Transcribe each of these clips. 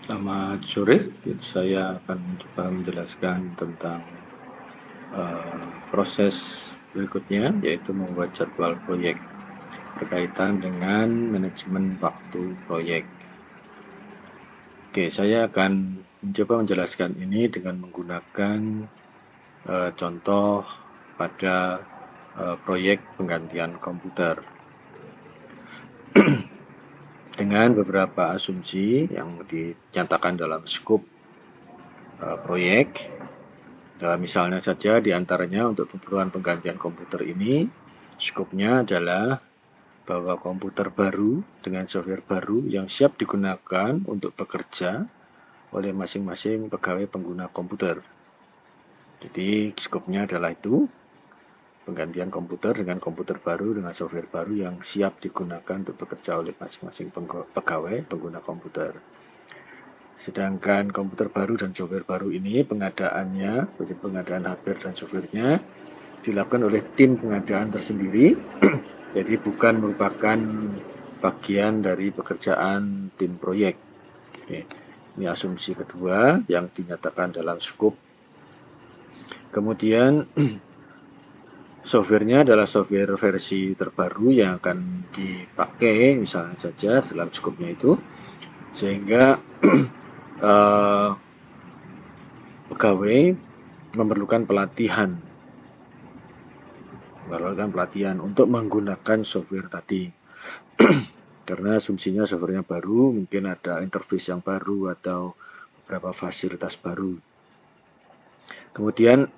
Selamat sore, saya akan mencoba menjelaskan tentang proses berikutnya, yaitu membuat jadwal proyek berkaitan dengan manajemen waktu proyek. Oke, saya akan mencoba menjelaskan ini dengan menggunakan contoh pada proyek penggantian komputer dengan beberapa asumsi yang dinyatakan dalam skop proyek. Misalnya saja diantaranya untuk keperluan penggantian komputer ini, skopnya adalah bahwa komputer baru dengan software baru yang siap digunakan untuk bekerja oleh masing-masing pegawai pengguna komputer. Jadi skopnya adalah itu, penggantian komputer dengan komputer baru dengan software baru yang siap digunakan untuk bekerja oleh masing-masing pegawai pengguna komputer. Sedangkan komputer baru dan software baru ini pengadaannya, seperti pengadaan hardware dan softwarenya, dilakukan oleh tim pengadaan tersendiri, jadi bukan merupakan bagian dari pekerjaan tim proyek. Oke. Ini asumsi kedua yang dinyatakan dalam skop. Kemudian softwarenya adalah software versi terbaru yang akan dipakai, misalnya saja dalam skopnya itu, sehingga pegawai memerlukan pelatihan untuk menggunakan software tadi. Karena asumsinya softwarenya baru, mungkin ada interface yang baru atau beberapa fasilitas baru. Kemudian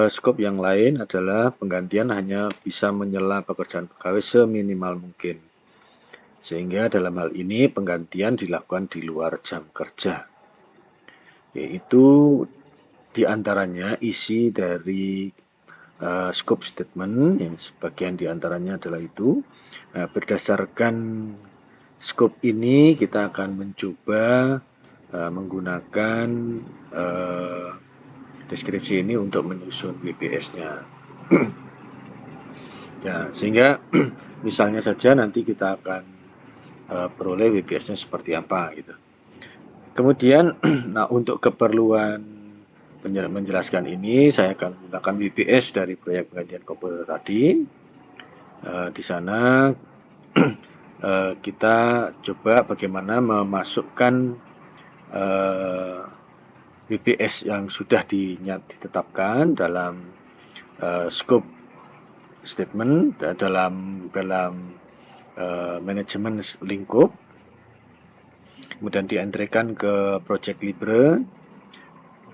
skop yang lain adalah penggantian hanya bisa menyela pekerjaan pegawai seminimal mungkin. Sehingga dalam hal ini penggantian dilakukan di luar jam kerja. Yaitu diantaranya isi dari scope statement, yang sebagian diantaranya adalah itu. Berdasarkan scope ini kita akan mencoba menggunakan deskripsi ini untuk menyusun WPS-nya. Ya, sehingga misalnya saja nanti kita akan peroleh WPS-nya seperti apa gitu. Kemudian, nah untuk keperluan menjelaskan ini, saya akan menggunakan WPS dari proyek penggantian komputer tadi. Di sana kita coba bagaimana memasukkan WPS yang sudah ditetapkan dalam scope statement, dalam manajemen lingkup, kemudian dientrykan ke Project Libre.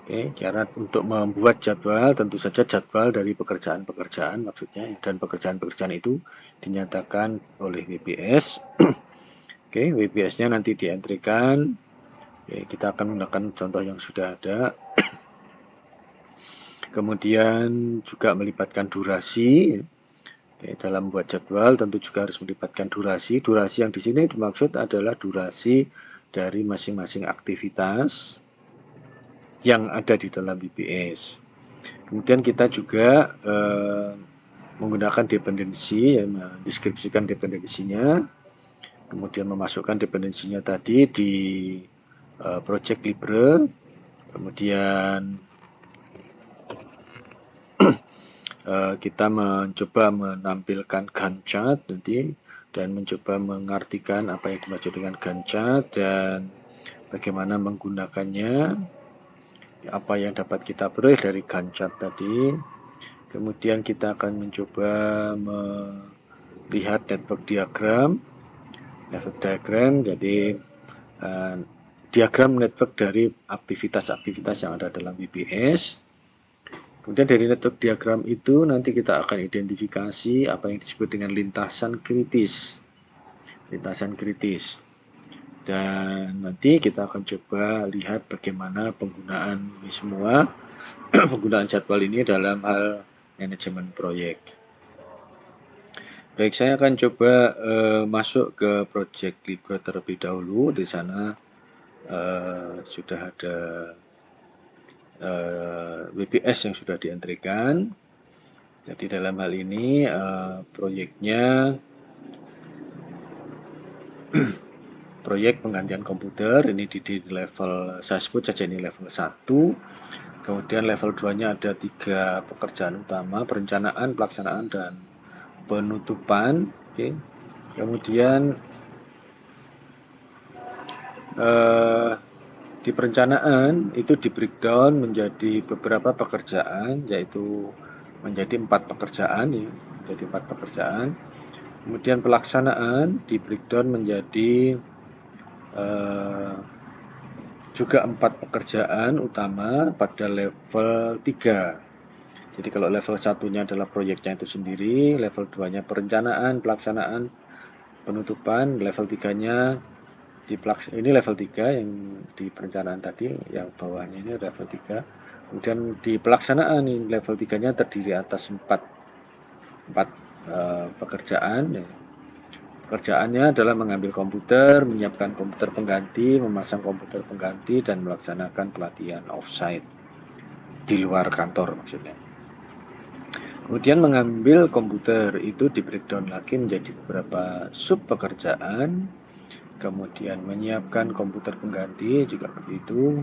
Oke, karena untuk membuat jadwal, tentu saja jadwal dari pekerjaan-pekerjaan maksudnya, dan pekerjaan-pekerjaan itu dinyatakan oleh WPS. Oke, WPS-nya nanti dientrykan. Oke, kita akan menggunakan contoh yang sudah ada. Kemudian juga melibatkan durasi. Oke, dalam membuat jadwal tentu juga harus melibatkan durasi. Durasi yang di sini dimaksud adalah durasi dari masing-masing aktivitas yang ada di dalam WPS. Kemudian kita juga menggunakan dependensi, ya, mendeskripsikan dependensinya, kemudian memasukkan dependensinya tadi di Project Libre, kemudian kita mencoba menampilkan Gantt chart nanti dan mencoba mengartikan apa yang dimaksud dengan Gantt chart dan bagaimana menggunakannya, apa yang dapat kita peroleh dari Gantt chart tadi. Kemudian kita akan mencoba melihat network diagram. Jadi diagram network dari aktivitas-aktivitas yang ada dalam WPS. Kemudian dari network diagram itu nanti kita akan identifikasi apa yang disebut dengan lintasan kritis. Dan nanti kita akan coba lihat bagaimana penggunaan ini semua, penggunaan jadwal ini dalam hal manajemen proyek. Baik, saya akan coba masuk ke Project Libre terlebih dahulu. Di sana sudah ada WPS yang sudah dientrykan. Jadi dalam hal ini proyeknya proyek penggantian komputer. Ini di level, saya sebut saja ini level 1. Kemudian level 2-nya ada 3 pekerjaan utama: perencanaan, pelaksanaan, dan penutupan. Oke. Kemudian di perencanaan itu di breakdown menjadi beberapa pekerjaan, yaitu menjadi 4 pekerjaan ya, menjadi 4 pekerjaan. Kemudian pelaksanaan di breakdown menjadi juga 4 pekerjaan utama pada level 3. Jadi kalau level 1-nya adalah proyeknya itu sendiri, level 2-nya perencanaan, pelaksanaan, penutupan, level 3-nya ini level 3 yang di perencanaan tadi, yang bawahnya ini level 3. Kemudian di pelaksanaan ini level 3-nya terdiri atas 4 pekerjaan. Pekerjaannya adalah mengambil komputer, menyiapkan komputer pengganti, memasang komputer pengganti, dan melaksanakan pelatihan offsite di luar kantor maksudnya. Kemudian mengambil komputer itu di breakdown lagi menjadi beberapa sub pekerjaan. Kemudian menyiapkan komputer pengganti juga begitu,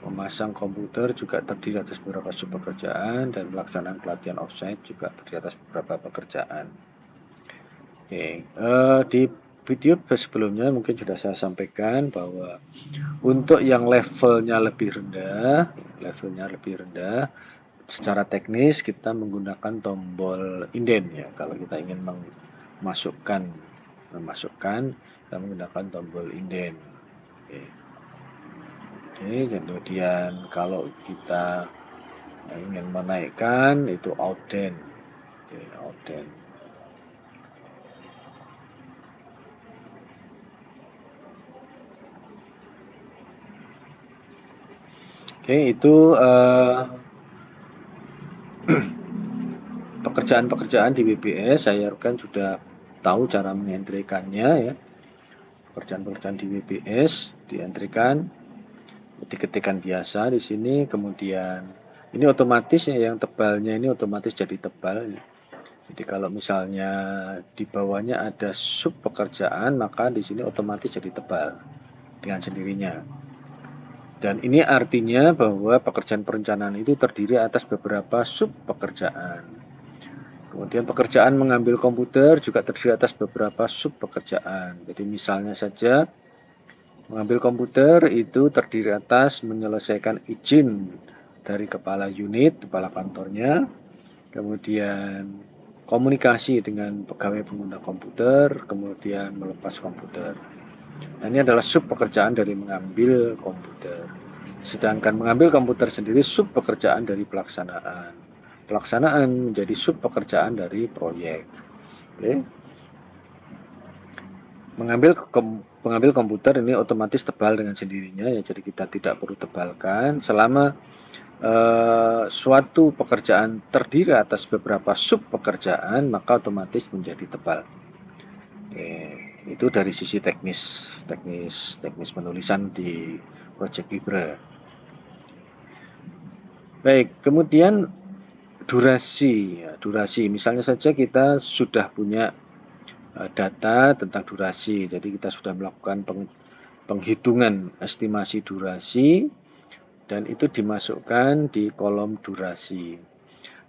memasang komputer juga terdiri atas beberapa sub pekerjaan, dan pelaksanaan pelatihan offsite juga terdiri atas beberapa pekerjaan. Oke, di video sebelumnya mungkin sudah saya sampaikan bahwa untuk yang levelnya lebih rendah, secara teknis kita menggunakan tombol inden ya. Kalau kita ingin memasukkan, kita menggunakan tombol inden. Oke, kemudian kalau kita ingin menaikkan itu outden. Oke, outden. Oke, itu pekerjaan-pekerjaan di WBS. Saya kan sudah tahu cara mengentrikannya ya. Pekerjaan-pekerjaan di WBS dientrikan, diketikkan biasa di sini, kemudian ini otomatis ya, yang tebalnya ini otomatis jadi tebal. Jadi kalau misalnya di bawahnya ada sub pekerjaan, maka di sini otomatis jadi tebal dengan sendirinya. Dan ini artinya bahwa pekerjaan perencanaan itu terdiri atas beberapa sub pekerjaan. Kemudian pekerjaan mengambil komputer juga terdiri atas beberapa sub pekerjaan. Jadi misalnya saja mengambil komputer itu terdiri atas menyelesaikan izin dari kepala unit, kepala kantornya, kemudian komunikasi dengan pegawai pengguna komputer, kemudian melepas komputer. Nah, ini adalah sub pekerjaan dari mengambil komputer. Sedangkan mengambil komputer sendiri sub pekerjaan dari pelaksanaan. Pelaksanaan menjadi sub pekerjaan dari proyek. Oke. Mengambil komputer ini otomatis tebal dengan sendirinya ya, jadi kita tidak perlu tebalkan selama suatu pekerjaan terdiri atas beberapa sub pekerjaan, maka otomatis menjadi tebal. Oke, itu dari sisi teknis penulisan di Project Libre. Baik, kemudian durasi. Misalnya saja kita sudah punya data tentang durasi, jadi kita sudah melakukan penghitungan estimasi durasi dan itu dimasukkan di kolom durasi.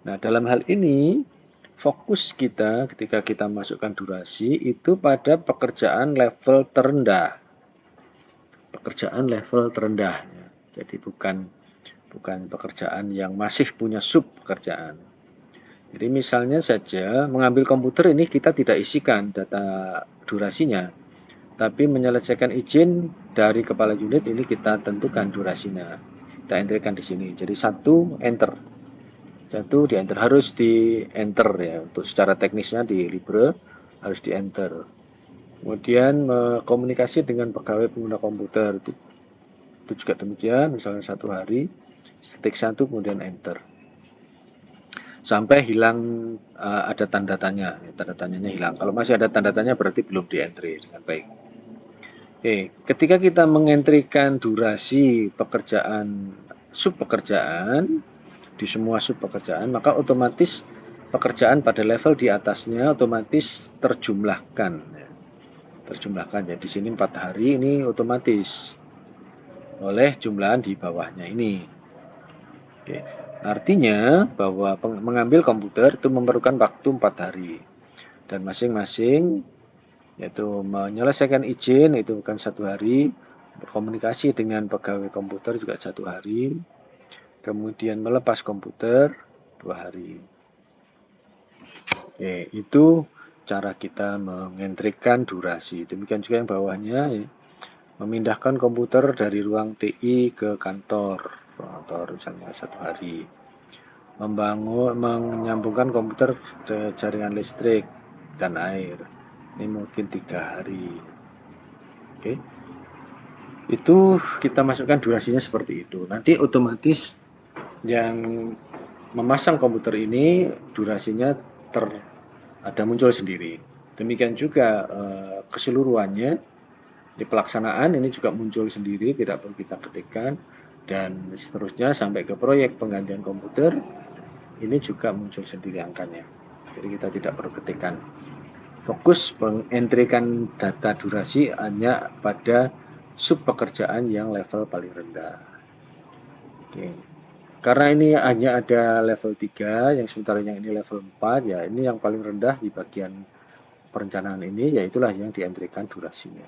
Nah, dalam hal ini fokus kita ketika kita masukkan durasi itu pada pekerjaan level terendah. Jadi bukan pekerjaan yang masih punya sub pekerjaan. Jadi misalnya saja mengambil komputer ini kita tidak isikan data durasinya, tapi menyelesaikan izin dari kepala unit ini kita tentukan durasinya. Kita enterkan di sini. Jadi 1 enter. 1 di enter, harus di enter ya. Untuk secara teknisnya di Libre harus di enter. Kemudian komunikasi dengan pegawai pengguna komputer itu juga demikian. Misalnya 1 hari, ketik 1 kemudian enter. Sampai hilang ada tanda tanya, tanda tanyanya hilang. Kalau masih ada tanda tanya berarti belum di entry dengan baik. Oke, ketika kita mengentrikan durasi pekerjaan sub pekerjaan di semua sub pekerjaan, maka otomatis pekerjaan pada level di atasnya otomatis terjumlahkan. terjumlahkan. Ya, di sini 4 hari ini otomatis oleh jumlahan di bawahnya ini. Oke. Artinya bahwa mengambil komputer itu memerlukan waktu 4 hari. Dan masing-masing yaitu menyelesaikan izin itu bukan 1 hari, berkomunikasi dengan pegawai komputer juga 1 hari, kemudian melepas komputer 2 hari. Oke, itu cara kita mengentrikan durasi. Demikian juga yang bawahnya, ya, memindahkan komputer dari ruang TI ke kantor misalnya 1 hari. Menyambungkan komputer ke jaringan listrik dan air. Ini mungkin 3 hari. Oke. Itu kita masukkan durasinya seperti itu. Nanti otomatis yang memasang komputer ini durasinya ada muncul sendiri. Demikian juga keseluruhannya di pelaksanaan ini juga muncul sendiri, tidak perlu kita ketikkan, dan seterusnya sampai ke proyek penggantian komputer ini juga muncul sendiri angkanya. Jadi kita tidak perlu ketikkan. Fokus mengentrikan data durasi hanya pada sub pekerjaan yang level paling rendah. Oke. Karena ini hanya ada level 3, yang sementara yang ini level 4, ya ini yang paling rendah di bagian perencanaan ini, yaitulah yang dientrikan durasinya.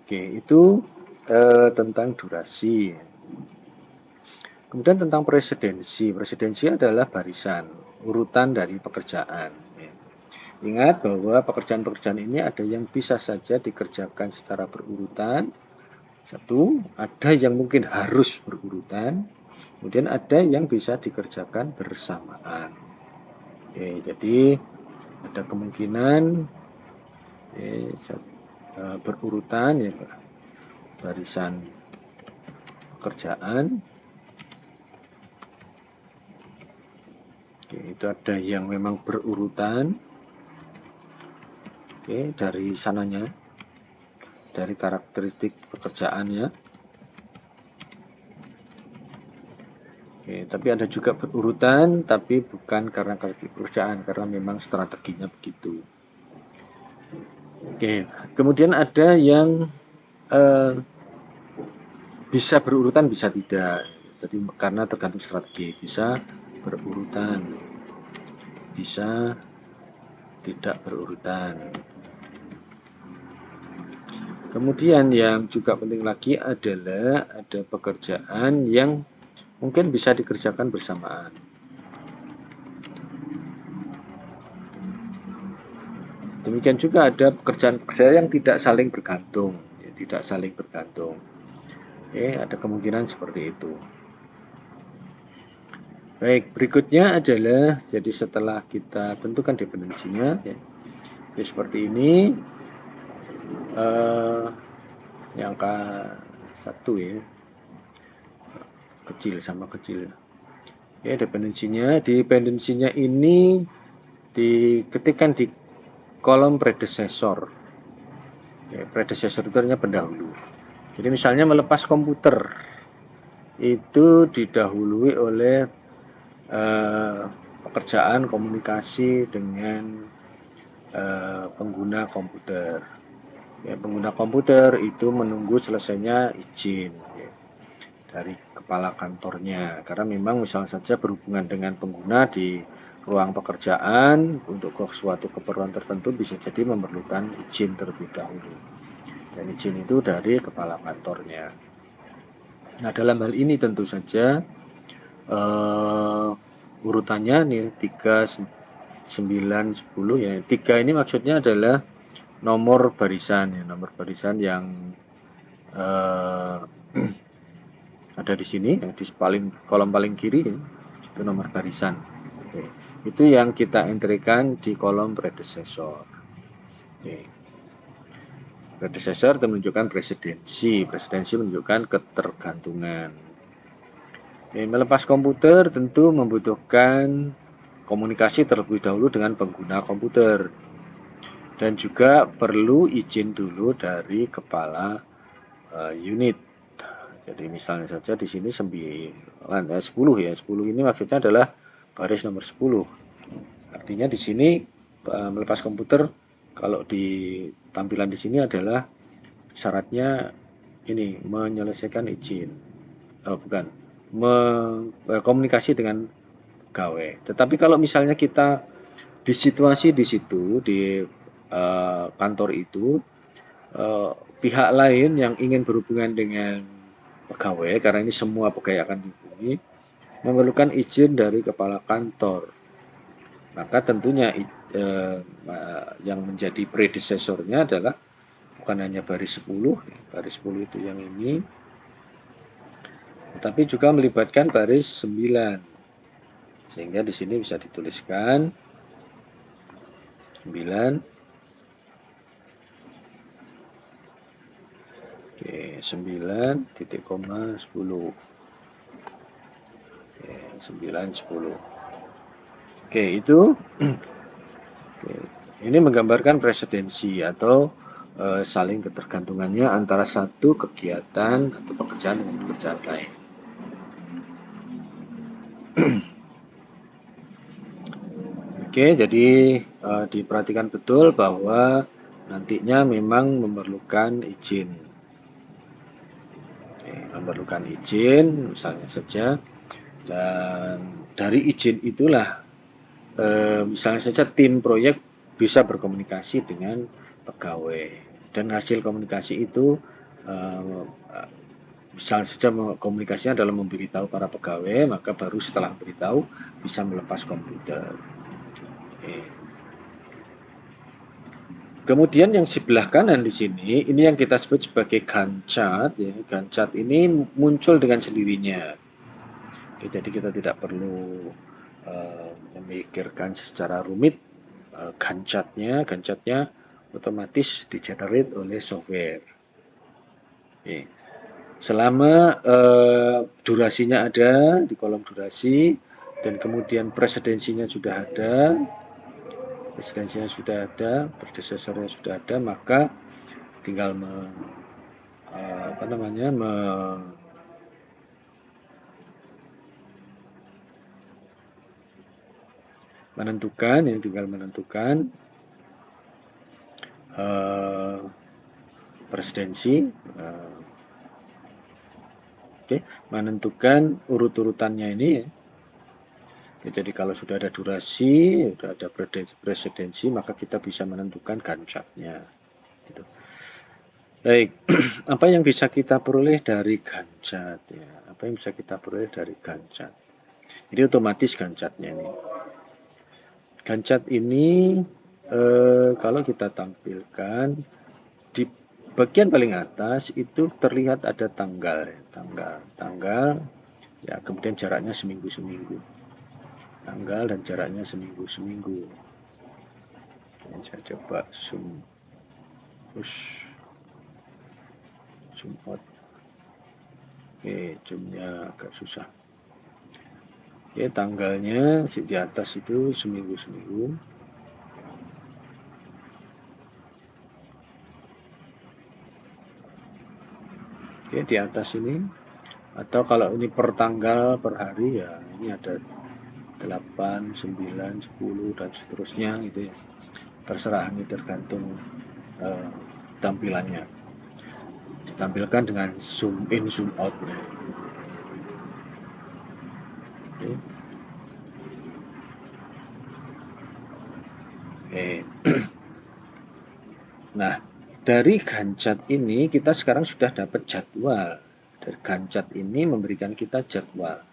Oke, itu tentang durasi. Kemudian tentang presidensi. Presidensi adalah barisan, urutan dari pekerjaan. Ingat bahwa pekerjaan-pekerjaan ini ada yang bisa saja dikerjakan secara berurutan. Satu, ada yang mungkin harus berurutan. Kemudian ada yang bisa dikerjakan bersamaan. Oke, jadi ada kemungkinan berurutan, ya, barisan pekerjaan. Oke, itu ada yang memang berurutan. Oke, dari sananya, dari karakteristik pekerjaannya. Oke, tapi ada juga berurutan, tapi bukan karena karakteristik pekerjaan, karena memang strateginya begitu. Oke, kemudian ada yang bisa berurutan, bisa tidak. Jadi karena tergantung strategi, bisa berurutan, bisa tidak berurutan. Kemudian yang juga penting lagi adalah ada pekerjaan yang mungkin bisa dikerjakan bersamaan. Demikian juga ada pekerjaan-pekerjaan yang tidak saling bergantung, ya, tidak saling bergantung. Oke, ada kemungkinan seperti itu. Baik, berikutnya adalah, jadi setelah kita tentukan dependensinya, ya, jadi seperti ini, yang angka 1 ya, kecil sama kecil. Ya, dependensinya ini diketikkan di kolom predecessor. Ya, predecessor itu artinya pendahulu. Jadi misalnya melepas komputer itu didahului oleh pekerjaan komunikasi dengan pengguna komputer. Ya, pengguna komputer itu menunggu selesainya izin, ya, dari kepala kantornya, karena memang misalnya saja berhubungan dengan pengguna di ruang pekerjaan untuk suatu keperluan tertentu bisa jadi memerlukan izin terlebih dahulu, dan izin itu dari kepala kantornya. Nah, dalam hal ini tentu saja urutannya nih 3, 9, 10 ya. 3 ini maksudnya adalah nomor barisan ya, nomor barisan yang ada di sini, yang di kolom paling kiri ya, itu nomor barisan. Oke. Itu yang kita entrikan di kolom predecessor. Oke. Predecessor itu menunjukkan presidensi menunjukkan ketergantungan. Melepas komputer tentu membutuhkan komunikasi terlebih dahulu dengan pengguna komputer, dan juga perlu izin dulu dari kepala unit. Jadi misalnya saja di sini 10 ya, 10 ini maksudnya adalah baris nomor 10. Artinya di sini melepas komputer kalau di tampilan di sini adalah syaratnya ini menyelesaikan izin, bukan, komunikasi dengan pegawai. Tetapi kalau misalnya kita di situasi di situ di kantor itu pihak lain yang ingin berhubungan dengan pegawai, karena ini semua pegawai akan dihubungi, memerlukan izin dari kepala kantor. Maka tentunya yang menjadi predecesornya adalah bukan hanya baris 10, baris 10 itu yang ini, tetapi juga melibatkan baris 9. Sehingga di sini bisa dituliskan 9. Oke, 9 titik koma 10. Oke, 9 10. Oke, itu oke, ini menggambarkan presidensi atau saling ketergantungannya antara satu kegiatan atau pekerjaan dengan pekerjaan lain. Oke, jadi diperhatikan betul bahwa nantinya memang memerlukan izin. Oke, memerlukan izin, misalnya saja, dan dari izin itulah misalnya saja tim proyek bisa berkomunikasi dengan pegawai, dan hasil komunikasi itu misalnya saja komunikasinya adalah memberitahu para pegawai, maka baru setelah memberitahu bisa melepas komputer. Oke. Kemudian yang sebelah kanan di sini, ini yang kita sebut sebagai Gantt chart. Ya. Gantt chart ini muncul dengan sendirinya. Oke, jadi kita tidak perlu memikirkan secara rumit Gantt chart-nya. Gantt chart-nya otomatis di-generate oleh software. Oke. Selama durasinya ada di kolom durasi, dan kemudian presidensinya sudah ada, predecesornya sudah ada, maka tinggal menentukan, yang tinggal menentukan presidensi, menentukan urut-urutannya ini. Ya, jadi kalau sudah ada durasi, sudah ada presidensi, maka kita bisa menentukan Gantt chart-nya. Gitu. Baik, apa yang bisa kita peroleh dari Gantt chart? Ya, apa yang bisa kita peroleh dari Gantt chart? Jadi otomatis Gantt chart-nya ini. Gantt chart ini kalau kita tampilkan di bagian paling atas itu terlihat ada tanggal, ya, kemudian jaraknya seminggu-seminggu. Tanggal dan jaraknya seminggu-seminggu. Saya coba zoom out. Oke, zoomnya agak susah. Oke, tanggalnya di atas itu seminggu-seminggu. Oke, di atas ini. Atau kalau ini per tanggal, per hari, ya ini ada 8, 9, 10, dan seterusnya gitu ya. Terserah, ini tergantung tampilannya. Ditampilkan dengan zoom in, zoom out. Oke. Nah, dari Gantt chart ini kita sekarang sudah dapat jadwal. Dari Gantt chart ini memberikan kita jadwal.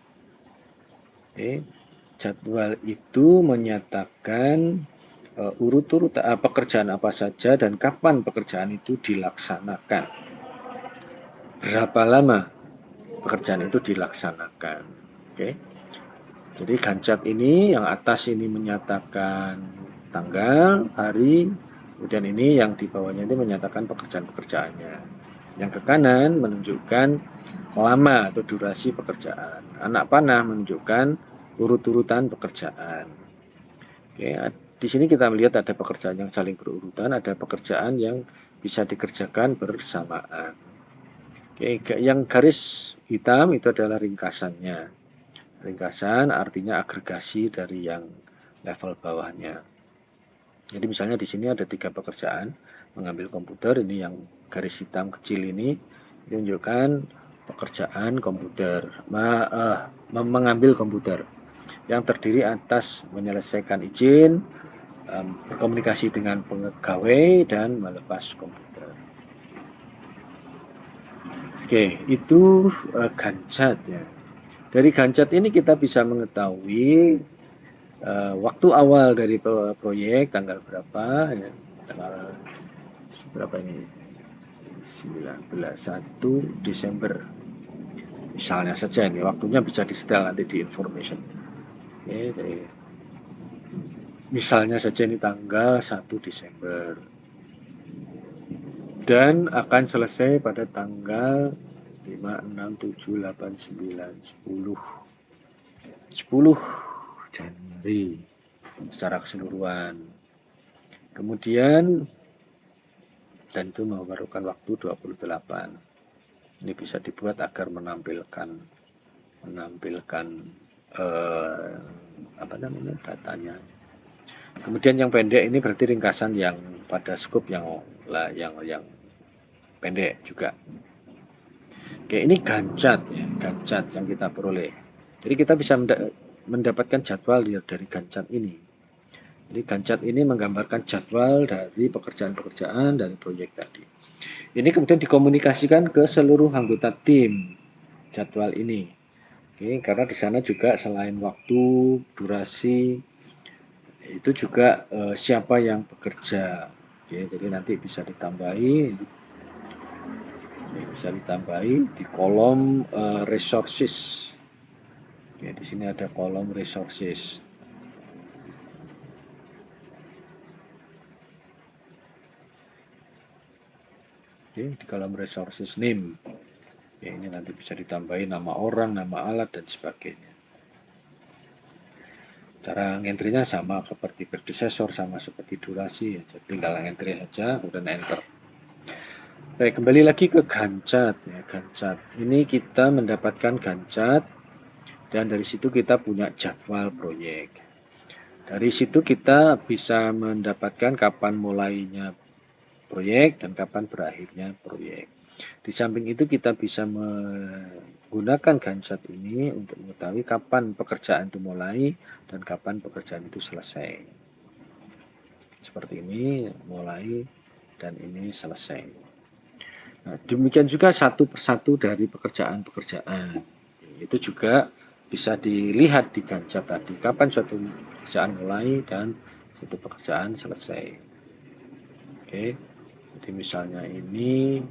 Jadwal itu menyatakan urut-urut pekerjaan apa saja dan kapan pekerjaan itu dilaksanakan. Berapa lama pekerjaan itu dilaksanakan. Jadi Gantt chart ini yang atas ini menyatakan tanggal, hari, kemudian ini yang di bawahnya ini menyatakan pekerjaan-pekerjaannya. Yang ke kanan menunjukkan lama atau durasi pekerjaan. Anak panah menunjukkan urut-urutan pekerjaan. Di sini kita melihat ada pekerjaan yang saling berurutan, ada pekerjaan yang bisa dikerjakan bersamaan. Yang garis hitam itu adalah ringkasannya. Ringkasan artinya agregasi dari yang level bawahnya. Jadi misalnya di sini ada 3 pekerjaan, mengambil komputer, ini yang garis hitam kecil ini menunjukkan pekerjaan komputer, mengambil komputer yang terdiri atas menyelesaikan izin, berkomunikasi dengan pegawai, dan melepas komputer. Oke, itu Gancat ya. Dari Gancat ini kita bisa mengetahui waktu awal dari proyek, tanggal berapa, ya, tanggal berapa ini, 1 Desember. Misalnya saja ini, waktunya bisa di-setel nanti di information. Oke, jadi misalnya saja ini tanggal 1 Desember. Dan akan selesai pada tanggal 5, 6, 7, 8, 9, 10. 10 Januari secara keseluruhan. Kemudian, dan itu memerlukan waktu 28. Ini bisa dibuat agar menampilkan datanya. Kemudian yang pendek ini berarti ringkasan yang pada skop yang pendek juga. Oke, ini Gancat ya, Gancat yang kita peroleh. Jadi kita bisa mendapatkan jadwal dari Gancat ini. Jadi Gancat ini menggambarkan jadwal dari pekerjaan-pekerjaan dari proyek tadi. Ini kemudian dikomunikasikan ke seluruh anggota tim jadwal ini. Oke, karena di sana juga selain waktu, durasi, itu juga siapa yang bekerja. Oke, jadi nanti bisa ditambahi di kolom resources. Oke, di sini ada kolom resources. Oke, di kolom resources name. Oke, ini nanti bisa ditambahi nama orang, nama alat, dan sebagainya. Cara ngentrinya sama seperti predecessor, sama seperti durasi, ya. Tinggal ngentri saja, kemudian enter. Baik, kembali lagi ke Gancat ya, Gancat. Ini kita mendapatkan Gancat dan dari situ kita punya jadwal proyek. Dari situ kita bisa mendapatkan kapan mulainya proyek dan kapan berakhirnya proyek. Di samping itu kita bisa menggunakan Gancat ini untuk mengetahui kapan pekerjaan itu mulai dan kapan pekerjaan itu selesai. Seperti ini, mulai dan ini selesai. Nah, demikian juga satu persatu dari pekerjaan-pekerjaan. Itu juga bisa dilihat di Gancat tadi, kapan suatu pekerjaan mulai dan suatu pekerjaan selesai. Oke, jadi misalnya ini,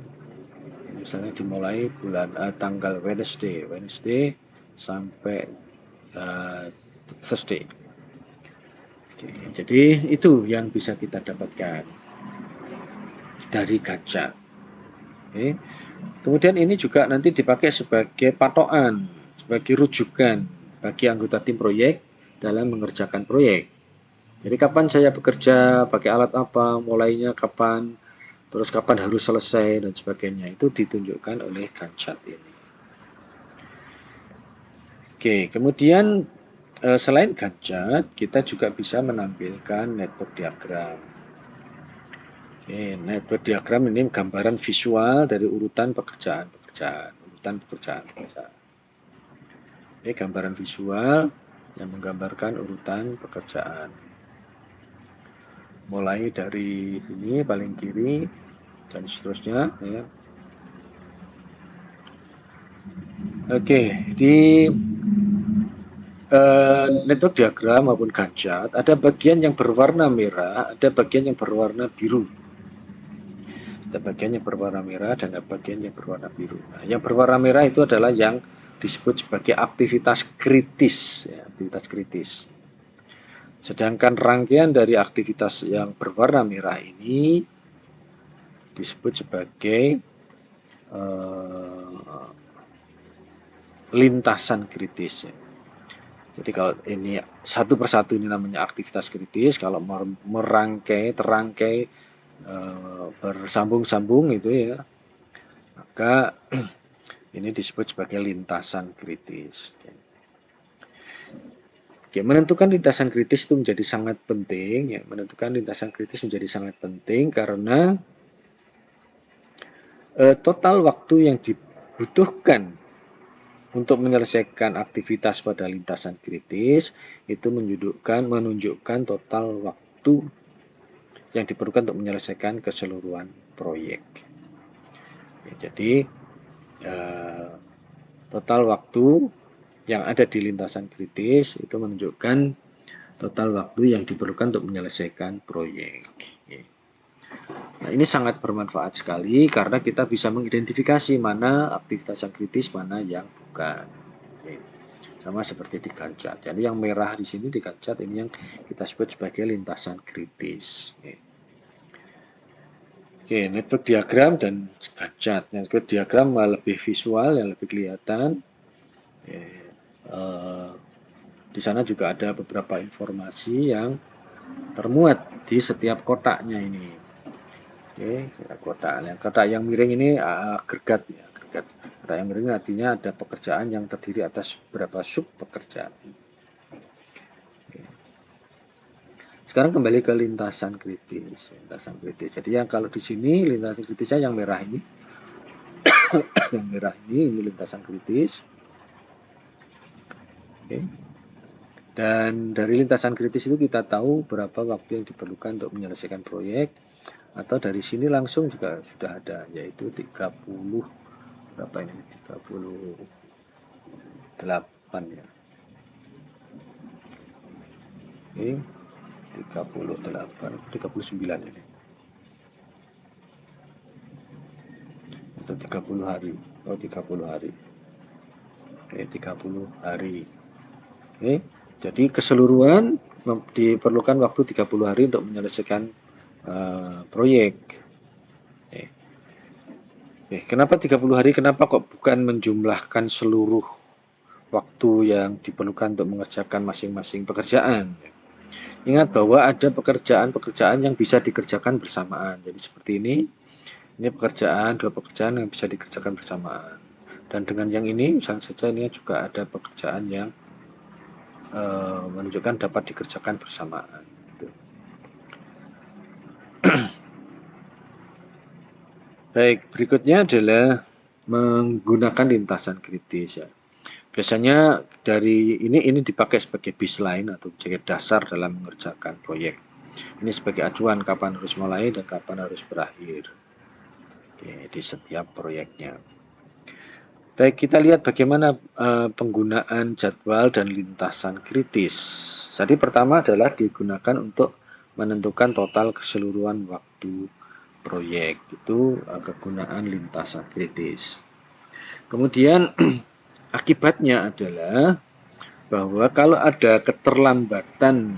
misalnya dimulai tanggal Wednesday sampai Thursday. Oke, jadi itu yang bisa kita dapatkan dari Gancat. Oke. Kemudian ini juga nanti dipakai sebagai patokan, sebagai rujukan bagi anggota tim proyek dalam mengerjakan proyek. Jadi kapan saya bekerja, pakai alat apa, mulainya kapan, terus kapan harus selesai, dan sebagainya. Itu ditunjukkan oleh Gancat ini. Oke, kemudian selain Gancat, kita juga bisa menampilkan network diagram. Oke, network diagram ini gambaran visual dari urutan pekerjaan-pekerjaan. Ini gambaran visual yang menggambarkan urutan pekerjaan. Mulai dari sini paling kiri dan seterusnya ya. Oke, di network diagram maupun Gancat ada bagian yang berwarna merah, ada bagian yang berwarna biru. Ada bagian yang berwarna merah dan ada bagian yang berwarna biru. Nah, yang berwarna merah itu adalah yang disebut sebagai aktivitas kritis, ya, aktivitas kritis. Sedangkan rangkaian dari aktivitas yang berwarna merah ini disebut sebagai lintasan kritis. Ya. Jadi kalau ini satu persatu ini namanya aktivitas kritis, kalau terangkai bersambung-sambung itu ya, maka ini disebut sebagai lintasan kritis. Oke, menentukan lintasan kritis itu menjadi sangat penting ya. Menentukan lintasan kritis menjadi sangat penting karena total waktu yang dibutuhkan untuk menyelesaikan aktivitas pada lintasan kritis itu menunjukkan total waktu yang diperlukan untuk menyelesaikan keseluruhan proyek. Ya, jadi total waktu yang ada di lintasan kritis itu menunjukkan total waktu yang diperlukan untuk menyelesaikan proyek. Nah, ini sangat bermanfaat sekali karena kita bisa mengidentifikasi mana aktivitas yang kritis, mana yang bukan. Sama seperti di gancat. Jadi yang merah di sini di gancat ini yang kita sebut sebagai lintasan kritis. Oke, network diagram dan gancat. Network diagram lebih visual, yang lebih kelihatan. Di sana juga ada beberapa informasi yang termuat di setiap kotaknya ini. Oke, kotak yang miring ini agregat ya, agregat. Kotak yang miring artinya ada pekerjaan yang terdiri atas beberapa sub pekerjaan. Oke. Sekarang kembali ke lintasan kritis. Lintasan kritis. Jadi yang kalau di sini lintasan kritisnya yang merah ini, yang merah ini lintasan kritis. Oke. Dan dari lintasan kritis itu kita tahu berapa waktu yang diperlukan untuk menyelesaikan proyek, atau dari sini langsung juga sudah ada, yaitu 30 berapa ini, 38 ya. Oke, 38, 39 ini. Atau 30 hari. Oh, 30 hari. Oke, 30 hari. Oke. Jadi keseluruhan diperlukan waktu 30 hari untuk menyelesaikan proyek. Kenapa 30 hari? Kenapa kok bukan menjumlahkan seluruh waktu yang diperlukan untuk mengerjakan masing-masing pekerjaan? Ingat bahwa ada pekerjaan-pekerjaan yang bisa dikerjakan bersamaan. Jadi seperti ini dua pekerjaan yang bisa dikerjakan bersamaan. Dan dengan yang ini, misalnya saja ini juga ada pekerjaan yang menunjukkan dapat dikerjakan bersamaan. Baik, berikutnya adalah menggunakan lintasan kritis ya. Biasanya dari ini dipakai sebagai baseline atau sebagai dasar dalam mengerjakan proyek. Ini sebagai acuan kapan harus mulai dan kapan harus berakhir di setiap proyeknya. Baik, kita lihat bagaimana penggunaan jadwal dan lintasan kritis. Jadi pertama adalah digunakan untuk menentukan total keseluruhan waktu proyek. Itu kegunaan lintasan kritis. Kemudian akibatnya adalah bahwa kalau ada keterlambatan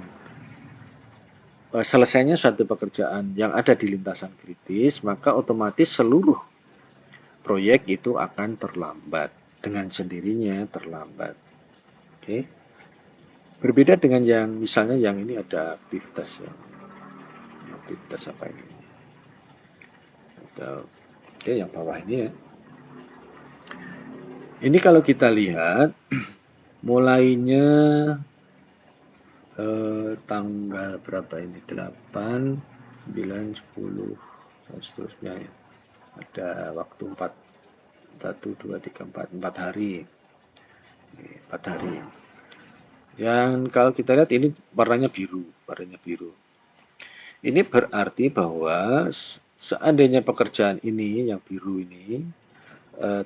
selesainya suatu pekerjaan yang ada di lintasan kritis, maka otomatis seluruh proyek itu akan terlambat, dengan sendirinya terlambat. Oke. Berbeda dengan yang misalnya yang ini ada aktivitas ya. Aktivitas apa ini? Oke, yang bawah ini ya. Ini kalau kita lihat mulainya tanggal berapa ini? 8, 9, 10 dan seterusnya ya. Ada waktu 1, 2, 3, 4 hari. 4 hari. Yang kalau kita lihat ini warnanya biru. Ini berarti bahwa seandainya pekerjaan ini yang biru ini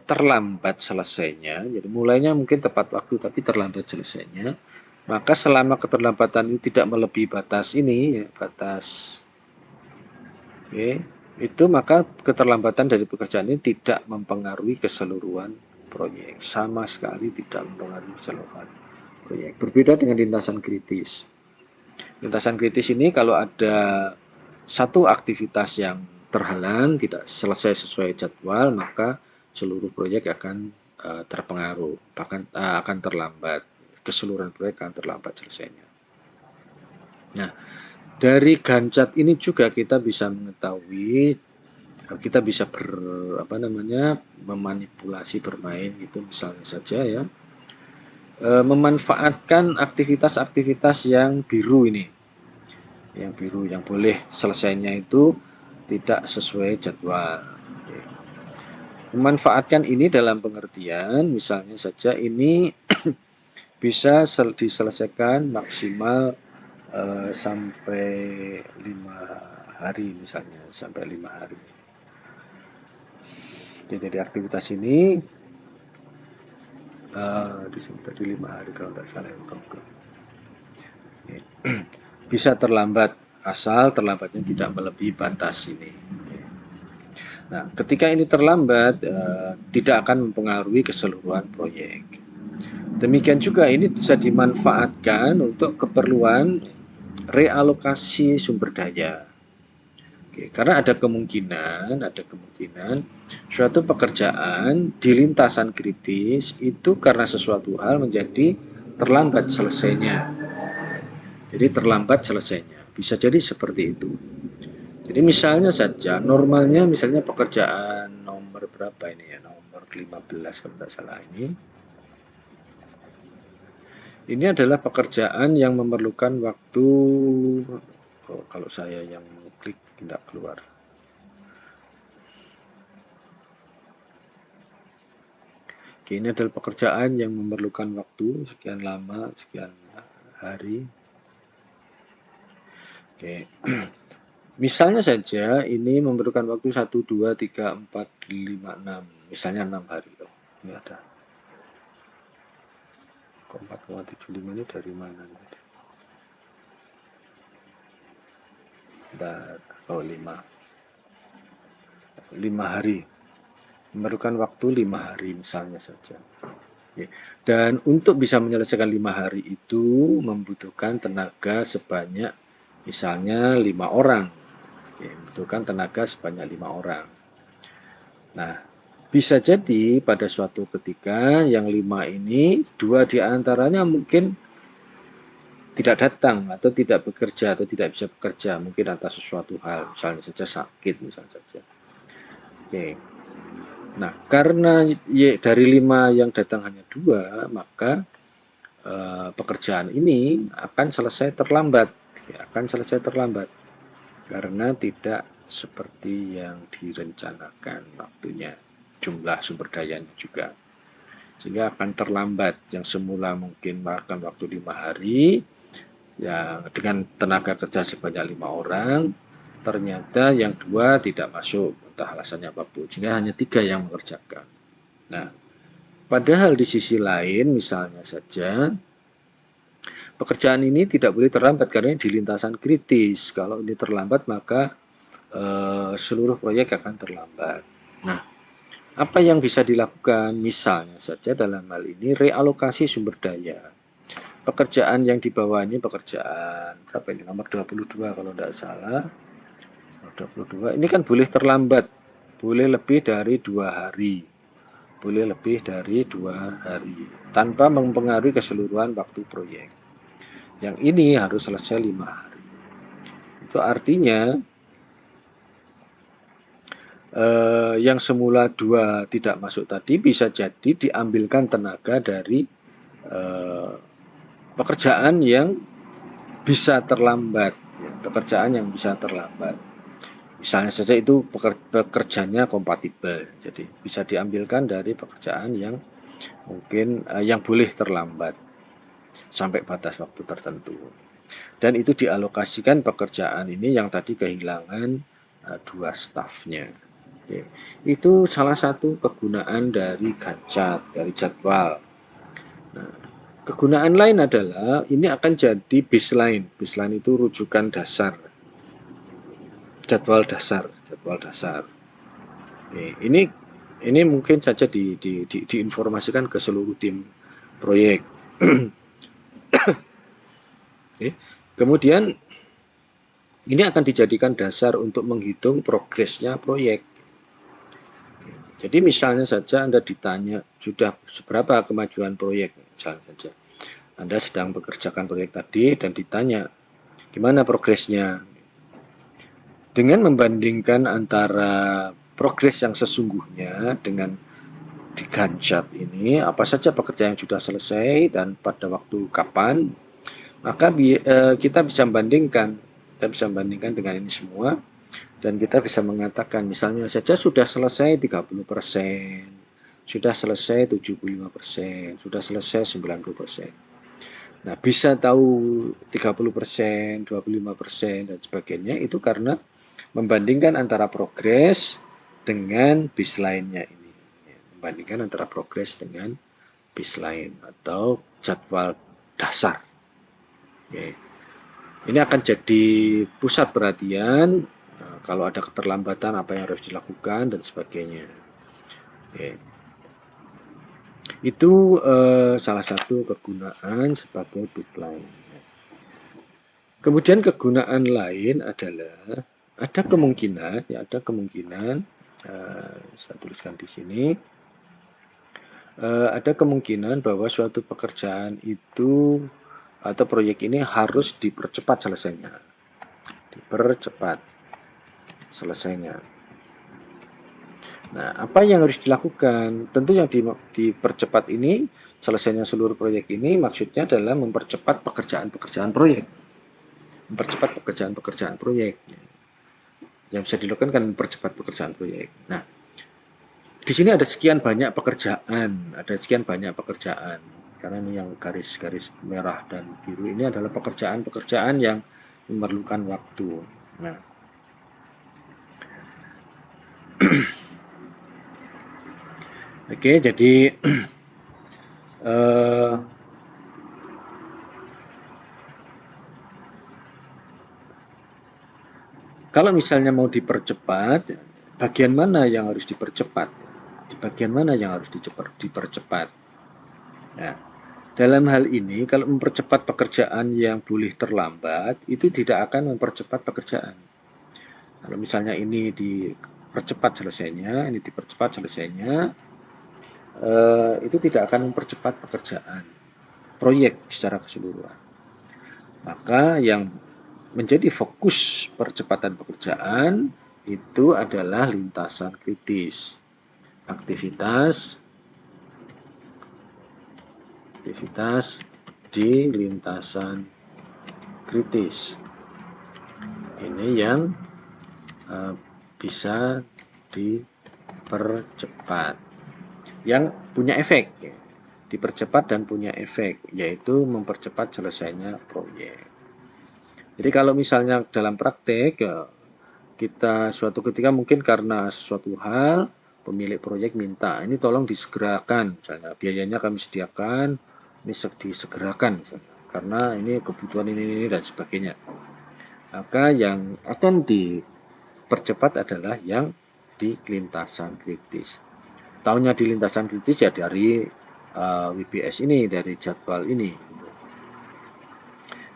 terlambat selesainya, jadi mulainya mungkin tepat waktu tapi terlambat selesainya, maka selama keterlambatan ini tidak melebihi batas ini, ya, batas itu maka keterlambatan dari pekerjaan ini tidak mempengaruhi keseluruhan proyek, sama sekali tidak mempengaruhi keseluruhan proyek. Berbeda dengan lintasan kritis. Lintasan kritis ini kalau ada satu aktivitas yang terhalang, tidak selesai sesuai jadwal, maka seluruh proyek akan terpengaruh, bahkan akan terlambat. Keseluruhan proyek akan terlambat selesainya. Nah, dari gancat ini juga kita bisa mengetahui, kita bisa memanipulasi, bermain gitu misalnya saja ya. memanfaatkan aktivitas-aktivitas yang biru ini, yang biru yang boleh selesainya itu tidak sesuai jadwal. Memanfaatkan ini dalam pengertian, misalnya saja ini bisa diselesaikan maksimal sampai 5 hari, misalnya sampai 5 hari. Jadi aktivitas ini di sini tadi 5 hari kalau tidak salah yang konkret. Bisa terlambat asal terlambatnya tidak melebihi batas ini. Nah, ketika ini terlambat tidak akan mempengaruhi keseluruhan proyek. Demikian juga ini bisa dimanfaatkan untuk keperluan realokasi sumber daya. Oke, karena ada kemungkinan suatu pekerjaan di lintasan kritis itu karena sesuatu hal menjadi terlambat selesainya. Jadi terlambat selesainya. Bisa jadi seperti itu. Jadi misalnya saja normalnya misalnya pekerjaan nomor berapa ini ya, nomor 15 kalau tidak salah ini. Ini adalah pekerjaan yang memerlukan waktu, kalau saya yang klik tidak keluar. Oke, ini adalah pekerjaan yang memerlukan waktu sekian lama, sekian hari. Oke. Misalnya saja ini memerlukan waktu 1, 2, 3, 4, 5, 6. Misalnya 6 hari. Oh, ini ada. 4,75 ini dari mana? Oh, 5 hari. Memerlukan waktu 5 hari misalnya saja. Dan untuk bisa menyelesaikan 5 hari itu membutuhkan tenaga sebanyak misalnya 5 orang. Membutuhkan tenaga sebanyak 5 orang. Nah, bisa jadi pada suatu ketika yang 5 ini 2 diantaranya mungkin tidak datang atau tidak bekerja atau tidak bisa bekerja, mungkin atas sesuatu hal, misalnya saja sakit misalnya saja. Oke. Nah, karena dari 5 yang datang hanya 2, maka pekerjaan ini akan selesai terlambat, karena tidak seperti yang direncanakan waktunya, jumlah sumber dayanya juga, sehingga akan terlambat. Yang semula mungkin makan waktu 5 hari, ya dengan tenaga kerja sebanyak 5 orang, ternyata yang 2 tidak masuk, entah alasannya apapun, sehingga hanya 3 yang mengerjakan. Nah, padahal di sisi lain, misalnya saja, pekerjaan ini tidak boleh terlambat karena di lintasan kritis. Kalau ini terlambat, maka seluruh proyek akan terlambat. Nah, apa yang bisa dilakukan? Misalnya saja dalam hal ini realokasi sumber daya. Pekerjaan yang dibawanya pekerjaan berapa ini? Nomor 22 kalau tidak salah. 22 ini kan boleh terlambat, boleh lebih dari 2 hari. Tanpa mempengaruhi keseluruhan waktu proyek. Yang ini harus selesai 5 hari. Itu artinya yang semula 2 tidak masuk tadi bisa jadi diambilkan tenaga dari pekerjaan yang bisa terlambat. Misalnya saja itu pekerjaannya kompatibel, jadi bisa diambilkan dari pekerjaan yang mungkin yang boleh terlambat sampai batas waktu tertentu. Dan itu dialokasikan pekerjaan ini yang tadi kehilangan 2 stafnya. Oke. Itu salah satu kegunaan dari Gantt, dari jadwal. Nah, kegunaan lain adalah ini akan jadi baseline. Baseline itu rujukan dasar. Jadwal dasar. Oke. Ini mungkin saja diinformasikan ke seluruh tim proyek. Oke. Kemudian ini akan dijadikan dasar untuk menghitung progresnya proyek. Jadi misalnya saja Anda ditanya sudah seberapa kemajuan proyek, misalnya saja Anda sedang bekerjakan proyek tadi dan ditanya gimana progresnya. Dengan membandingkan antara progres yang sesungguhnya dengan di Gantt ini apa saja pekerjaan yang sudah selesai dan pada waktu kapan, maka kita bisa membandingkan dengan ini semua, dan kita bisa mengatakan misalnya saja sudah selesai 30%, sudah selesai 75%, sudah selesai 90%. Nah, bisa tahu 30%, 25%, dan sebagainya itu karena membandingkan antara progres dengan baseline-nya ini. Membandingkan antara progres dengan baseline atau jadwal dasar. Oke. Ini akan jadi pusat perhatian kalau ada keterlambatan apa yang harus dilakukan dan sebagainya. Oke. Itu salah satu kegunaan sebagai baseline. Kemudian kegunaan lain adalah ada kemungkinan saya tuliskan di sini, ada kemungkinan bahwa suatu pekerjaan itu atau proyek ini harus dipercepat selesainya. Nah, apa yang harus dilakukan? Tentu yang dipercepat ini, selesainya seluruh proyek ini maksudnya adalah mempercepat pekerjaan-pekerjaan proyek. Yang bisa dilakukan kan mempercepat pekerjaan proyek. Nah, di sini ada sekian banyak pekerjaan. Karena ini yang garis-garis merah dan biru ini adalah pekerjaan-pekerjaan yang memerlukan waktu. Nah, oke, jadi kalau misalnya mau dipercepat, bagian mana yang harus dipercepat? Di bagian mana yang harus dipercepat? Nah, dalam hal ini, kalau mempercepat pekerjaan yang boleh terlambat, itu tidak akan mempercepat pekerjaan. Kalau misalnya ini dipercepat selesainya, itu tidak akan mempercepat pekerjaan proyek secara keseluruhan. Maka yang menjadi fokus percepatan pekerjaan itu adalah lintasan kritis. Aktivitas di lintasan kritis. Ini yang bisa dipercepat. Yang punya efek, dipercepat dan punya efek, yaitu mempercepat selesainya proyek. Jadi kalau misalnya dalam praktek, kita suatu ketika mungkin karena suatu hal, pemilik proyek minta, ini tolong disegerakan, misalnya biayanya kami sediakan, ini disegerakan misalnya, karena ini kebutuhan ini dan sebagainya. Maka yang akan dipercepat adalah yang di lintasan kritis. Tahunya di lintasan kritis ya dari WBS ini, dari jadwal ini.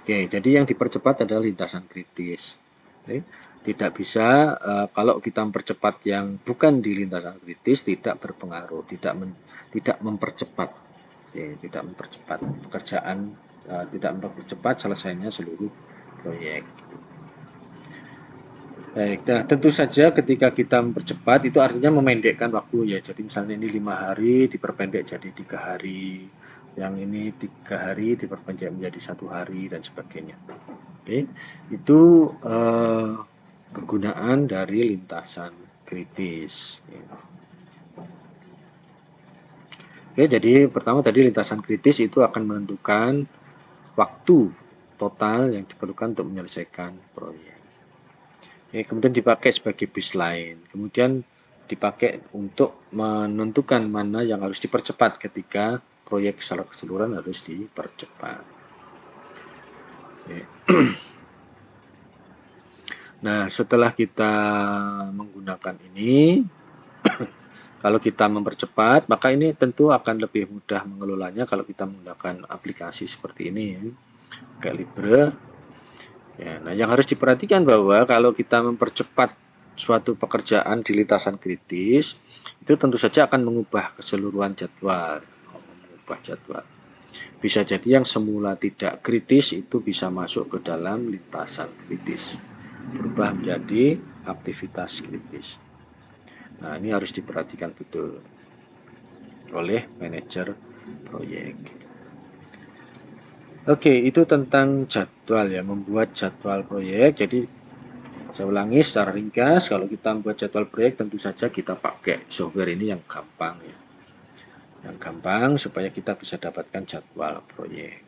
Oke, jadi yang dipercepat adalah lintasan kritis. Oke. Tidak bisa kalau kita mempercepat yang bukan di lintasan kritis tidak berpengaruh, tidak mempercepat, tidak mempercepat pekerjaan, tidak mempercepat selesainya seluruh proyek. Baik, nah tentu saja ketika kita mempercepat itu artinya memendekkan waktu ya. Jadi misalnya ini 5 hari diperpendek jadi 3 hari, yang ini 3 hari diperpendek menjadi 1 hari dan sebagainya. Oke, itu kegunaan dari lintasan kritis. Oke, jadi pertama tadi lintasan kritis itu akan menentukan waktu total yang diperlukan untuk menyelesaikan proyek. Oke, kemudian dipakai sebagai baseline. Kemudian dipakai untuk menentukan mana yang harus dipercepat ketika proyek secara keseluruhan harus dipercepat. Oke. Nah, setelah kita menggunakan ini, kalau kita mempercepat, maka ini tentu akan lebih mudah mengelolanya kalau kita menggunakan aplikasi seperti ini, ya. Kayak Libre. Ya, nah, yang harus diperhatikan bahwa kalau kita mempercepat suatu pekerjaan di lintasan kritis, itu tentu saja akan mengubah keseluruhan jadwal. Bisa jadi yang semula tidak kritis itu bisa masuk ke dalam lintasan kritis, berubah menjadi aktivitas kritis. Nah, ini harus diperhatikan betul. oleh manajer proyek. Oke, itu tentang jadwal ya, membuat jadwal proyek. Jadi saya ulangi secara ringkas, kalau kita membuat jadwal proyek tentu saja kita pakai software ini yang gampang ya. Yang gampang supaya kita bisa dapatkan jadwal proyek.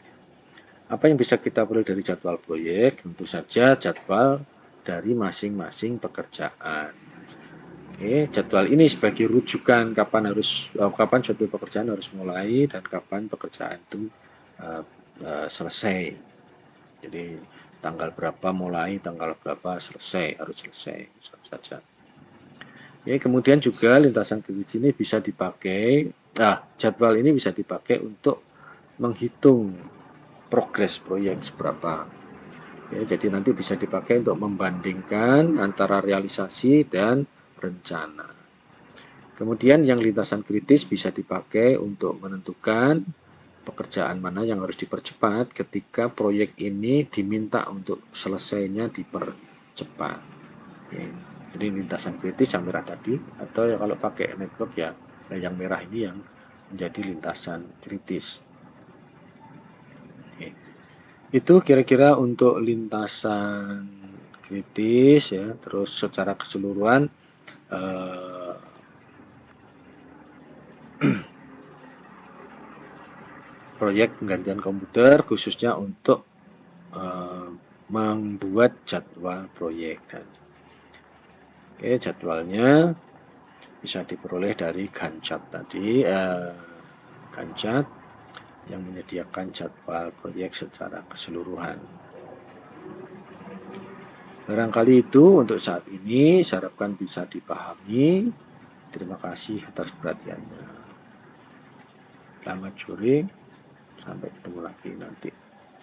Apa yang bisa kita peroleh dari jadwal proyek? Tentu saja jadwal dari masing-masing pekerjaan. Oke, jadwal ini sebagai rujukan kapan suatu pekerjaan harus mulai dan kapan pekerjaan itu selesai. Jadi tanggal berapa mulai, tanggal berapa selesai, harus selesai saja. Oke, kemudian juga lintasan kritis ini bisa dipakai. Jadwal ini bisa dipakai untuk menghitung progres proyek seberapa. Ya, jadi nanti bisa dipakai untuk membandingkan antara realisasi dan rencana. Kemudian yang lintasan kritis bisa dipakai untuk menentukan pekerjaan mana yang harus dipercepat ketika proyek ini diminta untuk selesainya dipercepat. Oke. Jadi lintasan kritis yang merah tadi, atau ya kalau pakai network ya yang merah ini yang menjadi lintasan kritis. Oke. Itu kira-kira untuk lintasan kritis ya. Terus secara keseluruhan proyek penggantian komputer khususnya untuk membuat jadwal proyek. Oke, jadwalnya bisa diperoleh dari Gantt tadi, Gantt yang menyediakan jadwal proyek secara keseluruhan. Barangkali itu untuk saat ini, saya harapkan bisa dipahami. Terima kasih atas perhatiannya. Selamat sore, sampai ketemu lagi nanti.